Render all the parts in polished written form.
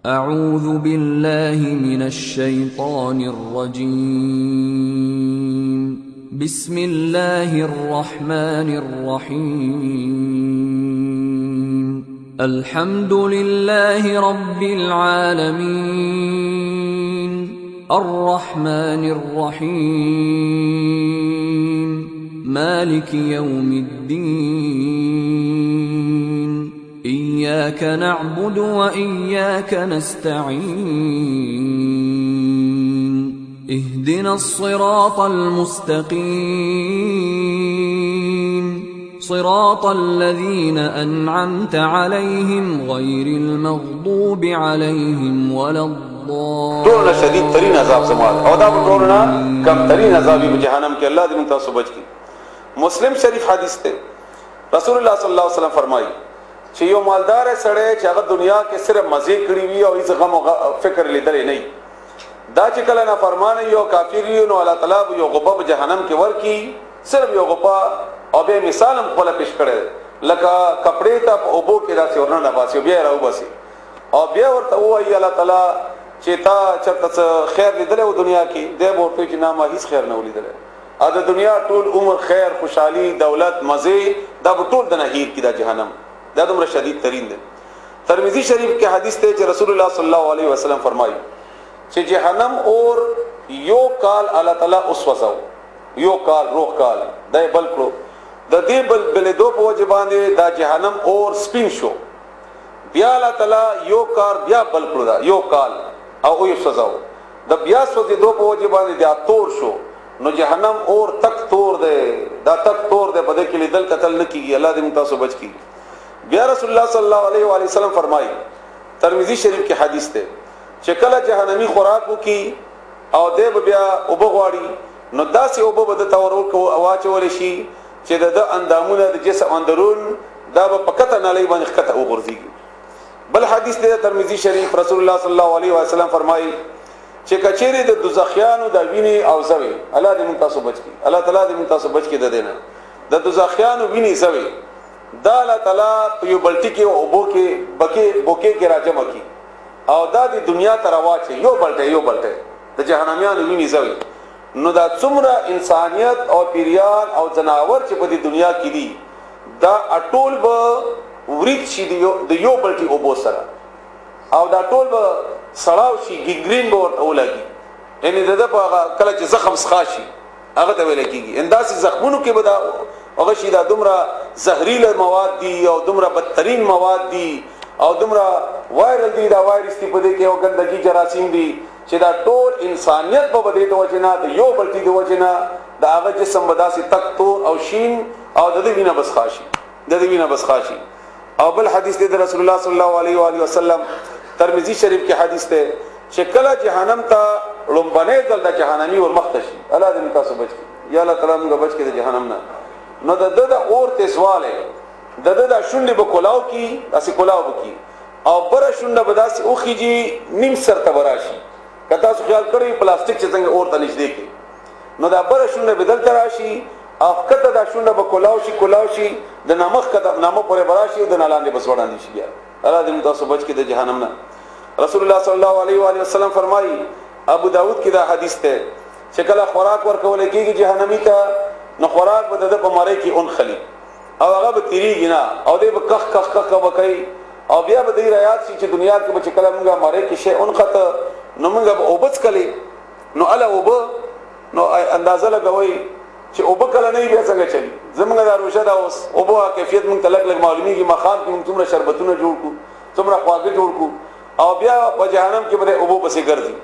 أعوذ بالله من الشيطان الرجيم. بسم الله الرحمن الرحيم. الحمد لله رب العالمين الرحمن الرحيم مالك يوم الدين إياك نعبد وإياك نستعين اهدنا الصراط المستقيم صراط الذين أنعمت عليهم غير المغضوب عليهم ولا ټولنا شدید ترین عذاب سمال او دا ټولنا کم ترین عذاب په جهنم کې الله دې موږ تاسو بچ کړي. مسلم شریف حدیث ته رسول الله صلی الله علیه وسلم فرمایي چې یو مالدار سړی چې هغه دنیا کې صرف مزه کړی وي او هیڅ غم او فکر لیدل نه دا چې کله نه فرمانه یو کافر یو نو الله تعالی یو غبا په جهنم کې ورکی صرف یو غبا او به مثال هم خپل پیش کړي لکه کپڑے ته او بو کې داسې ورنه باسي بیا راو باسي او بیا ورته وایي الله تعالی چې تا چرته خیر لیدل او دنیا کې دې ورته چې نامه هیڅ خیر نه ولیدل ا د دنیا ټول عمر خیر خوشحالي دولت مزه دا ټول د نهیر کې د جهنم دا دومره شدید ترین ده. ترمذی شریف کې حدیث ته چې رسول الله صلی الله علیه وسلم فرمایي چې جهنم اور یو کال الله تعالی اوس وسو یو کال روح کال دای بل کړو د دې بل دو په وجه باندې دا جهنم اور سپین شو بیا الله تعالی یو کار بیا بل کړو دا یو کال او یو سزاو د بیا سوځي دو په وجه باندې دا تور شو نو جهنم اور تک تور ده دا تک تور ده بده کې لیدل قتل نه کیږي الله دې تاسو بچ کړي. بیا رسول الله صلی الله علیه و علیه وسلم فرمایي ترمذی شریف کې حدیث ده چې کله جهنمی خوراک وکي او دې بیا وبغواړي نو داسې وب بده تور کو اواچول شي چې د اندامونه د جسم اندرون دا په پکته نه لای باندې خطه وګرځيږي. بل حدیث ده ترمذی شریف رسول الله صلی الله علیه و وسلم فرمایي چې کچېره د دوزخیانو د ویني او زوي الله دې مون تاسو بچ کړي الله تعالی دې مون تاسو بچ کړي د دینه د دوزخیانو ویني زوي دا الله تعالی په یو بلټي کې او بوکې کې راجمه کی او دا د دنیا ته راواچي یو بلټه د جهنميانو ویني زوي نو دا څومره انسانيت او پیریان او جناور چې په دې دنیا کې دي دا اټول به ورید شي د یو بلټي او بو سره او دا ټول به سړاو شي ګینګرین به ورته ولګي یعنی د په کله چې زخم سخاشي هغه ته ویل کېږي انداسي زخمونو کې به دا هغه شي دا دومره زهريله مواد دي او دومره بدترین مواد دي او دومره وایرل دي دا وایرس تی په دې کې او ګندګي جراثیم دي چې دا ټول انسانيت په بده د وجنا د یو بلټي د وجنا دا هغه جسم بداسي تک تور او شین او د دې وینه بس خاشي او بل حدیث دی رسول الله صلی الله علیه و آله وسلم ترمذی شریف کې حدیث دی چې کله جهنم ته لومبنه دل د جهنمی ور مختشي الله دې تاسو بچ یا الله تعالی موږ بچ کړي د جهنم نه نو د اور ته سواله د شونډې په کولاو کې اسی کولاو کې او بر شونډه بداسي او خيږي نیم سر ته براشي کته تاسو خیال کړئ پلاستیک چې څنګه اور ته نږدې کې نو دا بر شونډه بدل تراشي او کته دا شونډه په کولاو شي د نامخ کته نامه پرې براشي د نالاندې بس وړاندې شي بیا الله دې تاسو بچ کړي د جهنم نه. رسول الله صلی الله علیه و آله وسلم فرمایي ابو داود کې دا حدیث ته چې کله خوراک ورکول کېږي جهنمی ته نو خوراک به د په مړی کې اون خلی او هغه به تیریږي نه او دې به کخ وکړي او بیا به دې رايات شي چې دنیا کې به چې کله موږ مړی کې شی اون خطه نو موږ به اوبڅ کړي نو الا وب نو اندازه لګوي چې او بکله نه بیا څنګه چلی زمونږ دا روشه دا اوس او بو کیفیت مونږ تلک معلومیږي مخام کې مونږ څومره شربتونه جوړ کو څومره خواږه جوړ کو او بیا په جهنم کې به او بو بسې ګرځي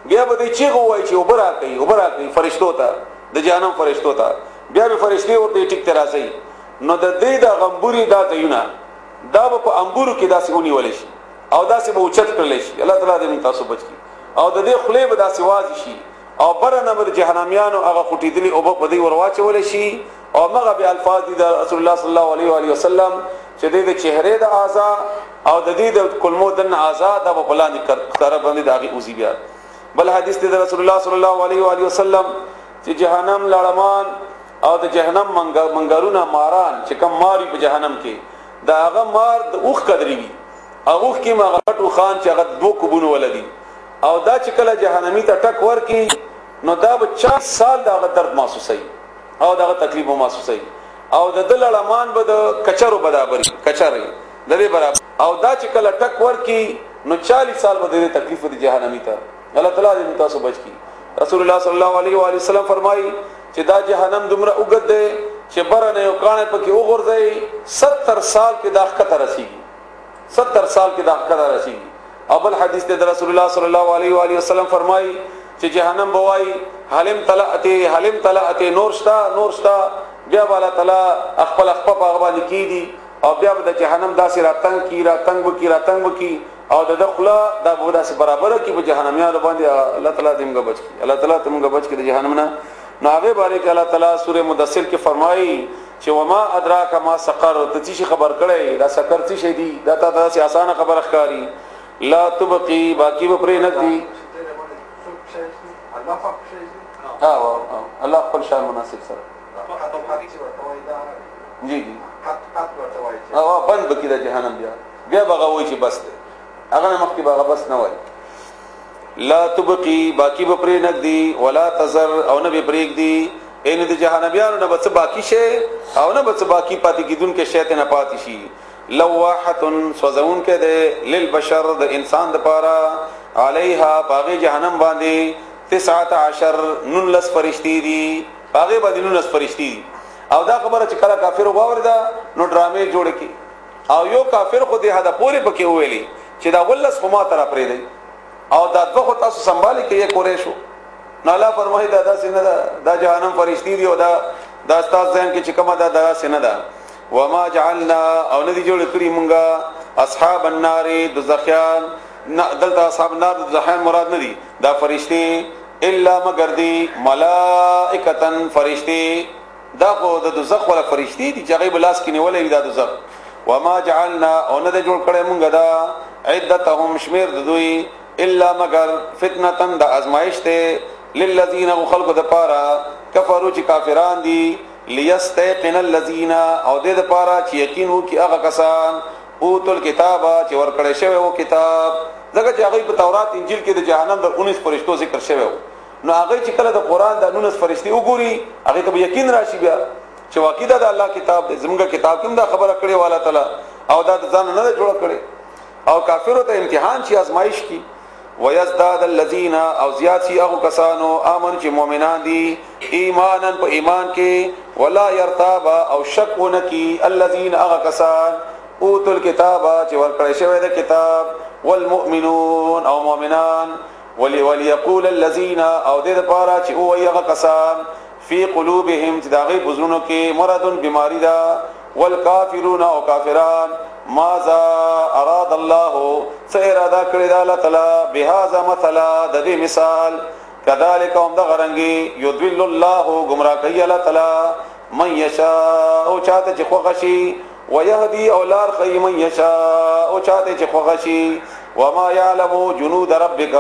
بیا به چې غوای چې اوبرا کوي فرشتو ته د جهنم فرشتو ته بیا به فرشتي ورته ټیک تراسي نو د دې د غمبوري دا دیونه دا په انګورو کې داسې ونیول شي او داسې به اوچت کړل شي الله تعالی دې تاسو بچ کی او د دې خلې به داسې واز شي او برنه د جهنميانو هغه خټیدلی او په دې ورواچول شي او مغه به الفاظ دي د رسول الله صلی الله علیه و علیه وسلم چې د چهره د اعضاء او د دې د کلمو د اعضاء د په بلان کړه باندې داغي اوزي بیا. بل حدیث د رسول الله صلی الله علیه و علیه وسلم چې جهنم لړمان او د جهنم منګارونه ماران چې کوم ماری په جهنم کې دا هغه مار د اوخ قدرې وي اوخ کې ما غټو خان چې هغه 2 کوبونه ولدي او دا چې کله جهنمی ته ټک ورکی نو دا به 40 سال دا درد محسوسي او دا تکلیف محسوسي او د دلړمان به د کچرو برابر کچري د دې برابر او دا چې کله ټک ورکی نو 40 سال به د تکلیف د جهنمی ته الله تعالی دې تاسو بچ کی رسول الله صلی الله علیه و آله وسلم فرمایي چې دا جهنم دومره وګد دی چې برنه یو کانه پکې وګرځي 70 سال کې دا خطر رسیږي 70 سال کې دا خطر رسیږي اول حدیث ته رسول الله صلی الله علیه و آله وسلم فرمایي چې جهنم بوای حلم طلعت نور شتا بیا والا تعالی خپل په باندې کیدی او بیا د جهنم داسې راتنګ بکی او د دخله دا به داسې برابر کی په جهنميانو باندې الله تعالی دې موږ بچ کی الله تعالی دې موږ بچ کی د جهنم نه نو هغه باره کې الله تعالی سوره مدثر کې فرمایي چې وما ادراک ما سقر ته چې خبر کړي دا سقر څه شي دي دا تاسو آسان خبر ښکاری لا تبقي باقی به پرې نه دي الله خپل شان مناسب سره جی او بند بکی د جهنم بیا بغوي چې بس ده هغه مخکې بغه بس نه وای لا تبقي باقی به پرې نه دي ولا تزر او نه به پرېګ دي ان د جهنميانو نه بس باقی شي او نه بس باقی پاتې کیدون کې شیطان نه پاتې شي لواحه سوزون کې ده للبشر د انسان د پاره عليها باغ جهنم باندې 19 نلس فرشتي دي باغ باندې نلس فرشتي دي او دا خبره چې کله کافر وګوردا نو ډرامې جوړ کی او یو کافر خو دې هدا پوری پکې ویلي چې دا ولس په ما طرف پرې دی او دا دغه تاسو سنبالي کې یې قریشو نو الله فرمایي دا سینه دا جهنم فرشتي دی او دا استاد ځین کې چې کومه دا سینه ده وما جعلنا او ندي جوړ کړی مونږه اصحاب النار دوزخیان دلته اصحاب النار دوزخیان مراد ندي دا فرشتي الا مگر دي ملائکتن فرشتي دا خو د دوزخ ولا فرشتي دي چې غیب لاس کې نیولې دا دوزخ وما جعلنا او نه جوړ کړی مونږه دا عدتهم شمیر د دوی الا مگر فتنه د ازمایش ته للذین خلق د پاره کفروا چې کافران دي ليستيقن الذين او د پاره چې یقین وو کې هغه کسان اوتل کتابه چې ورکړی شوی او کتاب ځکه چې هغه په تورات انجیل کې د جهنم د 19 فرشتو ذکر شوی نو هغه چې کله د قران د 19 فرشتي وګوري هغه ته یقین راشي بیا چې واقعي دا د الله کتاب دی زموږ کتاب کوم دا خبره کړې والا تعالی او دا ځان نه جوړ کړي او کافرو ته امتحان شي آزمائش کی ويزداد الذين او زیات شي هغه کسانو امن چې مؤمنان دي ایمانن په ایمان کې ولا يرتاب او شک ونکي الذين هغه کسان اوتل کتابه چې ورکړی شوی د کتاب والمؤمنون او مؤمنان وليقول الذين او دې لپاره چې او هغه کسان فی قلوبهم چې داغي بزرونو کې مرض بیماری ده والکافرون او کافران ماذا اراد الله سيرادا کړی دا الله تعالی بهذا مثلا د دې مثال کذالک هم د غرنګي يذل الله گمراه کوي الله تعالی من یشاء او چاته چې خوښي ويهدي اولار خي من يشاء او چاته چې خوښي وما يعلم جنود ربك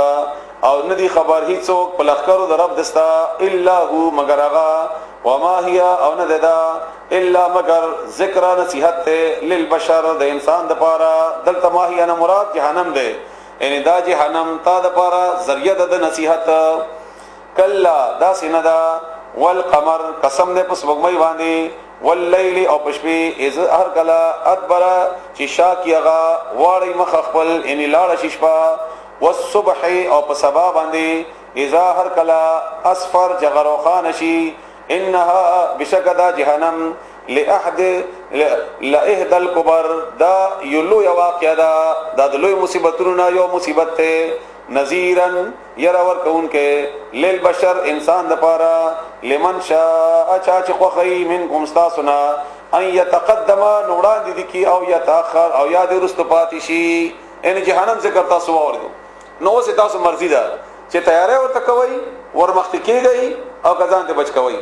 او ندي خبر هیڅوک په لخرو د رب دستا الا هو مگر هغه وما هي او نه ده الا مگر ذکر نصیحت للبشر د انسان د پاره دلته ما هي نه مراد جهنم ده ان دا جهنم تا د پاره ذریعہ د نصیحت کلا دا سیندا والقمر قسم دې پس وګمای باندې والليل او پشپې از هر کلا ادبر چې شاکیغه واړی مخ خپل ان لاړ ششپا والصبح او په سبا باندې اذا هر کلا اصفر جغروخان شي انها بشکدا جهنم لاحد الكبر دا یلو یو واقعا دا د لوی مصیبتونو یو مصیبت ته نذیرن يرور کون کې للبشر انسان د پاره لمن شاء چا چې خوخی منکم استاسنا ان يتقدم نوران دي کی او يتاخر او یاد رست پاتې شي ان جهنم ذکر تاسو اوردو نو سه تاسو مرضی ده چې تیارې ورته کوي ورمخت کیږي او کزان ته بچ کوي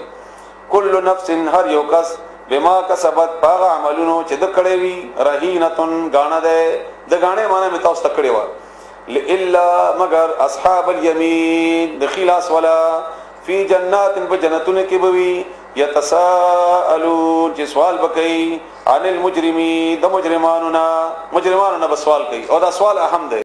کل نفس هر یو کس بما کسبت باغ عملونو چې د کړي وی رهینتن غاڼه ده د غاڼه معنی مې تاسو تکړه و الا مگر اصحاب اليمين د خلاص ولا فی جنات بجنتن کې بوي یتساءلون چې سوال وکړي عن المجرمین د مجرمانو نه بسوال کوي او دا سوال اهم دی